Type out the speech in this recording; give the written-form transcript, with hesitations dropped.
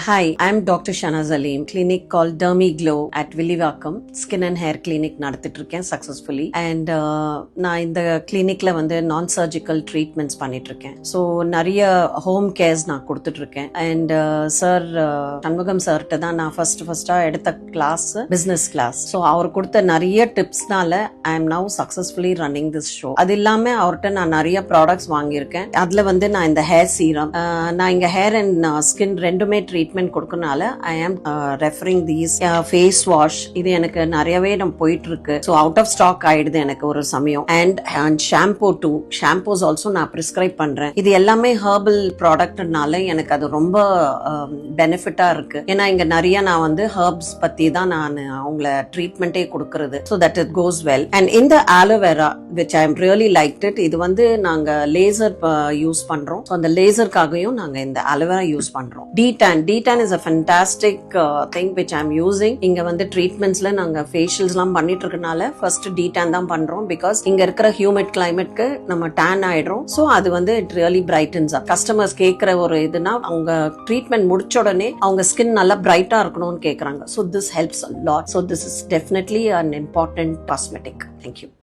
Hi, I'm Dr. Shanaz Aleem, clinic called Dermi Glow at Villivakam, Skin and Hair Clinic நடத்திட்டு இருக்கேன் successfully. And நான் இந்த கிளினிக்ல வந்து நான் சர்ஜிக்கல் ட்ரீட்மெண்ட்ஸ் பண்ணிட்டு இருக்கேன். ஸோ நிறைய ஹோம் கேர்ஸ் நான் கொடுத்துட்டு இருக்கேன். அண்ட் சார் சண்முகம் சார்கிட்ட தான் நான் ஃபர்ஸ்டா எடுத்த கிளாஸ் பிசினஸ் கிளாஸ். ஸோ அவர் கொடுத்த நிறைய டிப்ஸ்னால I am now successfully running this show. அது இல்லாம அவர்கிட்ட நான் நிறைய ப்ராடக்ட்ஸ் வாங்கியிருக்கேன். அதுல வந்து நான் இந்த ஹேர் சீரம், நான் இங்க ஹேர் அண்ட் ஸ்கின் ரெண்டுமே ட்ரீட்மெண்ட் கொடுக்கறனால ஐ ஆம் ரெஃபரிங் தீஸ் ஃபேஸ் வாஷ். இது எனக்கு நிறையவே போயிட்டு இருக்கு. ஸோ அவுட் ஆஃப் ஸ்டாக் ஆயிடுது எனக்கு ஒரு சமயம். And shampoo too, shampoos also நான் பிரிஸ்கிரைப் பண்றேன். இது எல்லாமே ஹெர்பல் ப்ராடக்ட்னால எனக்கு அது ரொம்ப பெனிஃபிட்டா இருக்கு. ஏன்னா இங்க நிறைய நான் வந்து ஹெர்ப்ஸ் பத்தி தான் நான் அவங்கள ட்ரீட்மெண்டே கொடுக்கறது. So that it goes well. And இந்த aloe vera which I am really like it. இது வந்து நாங்க லேசர் யூஸ் பண்றோம். ஸோ அந்த லேசருக்காகவும் நாங்க இந்த ஆலோவேரா யூஸ் பண்றோம். D10 is a fantastic thing which I'm using. இங்க வந்து ட்ரீட்மெண்ட்ஸ்ல நாங்க ஃபேஷியல்ஸ்லாம் பண்ணிட்டு இருக்கனால ஃபர்ஸ்ட் D10 தான் பண்றோம். பிகாஸ் இங்க இருக்கிற ஹியூமிட் கிளைமேட்க்கு நம்ம டேன் ஆயிடுறோம். ஸோ அது வந்து it really brightens up. Customers கேட்கிற ஒரு இதுனா அவங்க ட்ரீட்மெண்ட் முடிச்ச உடனே அவங்க ஸ்கின் நல்லா பிரைட்டா இருக்கணும்னு கேட்கறாங்க. So this helps a lot. So this is definitely an important cosmetic. Thank you.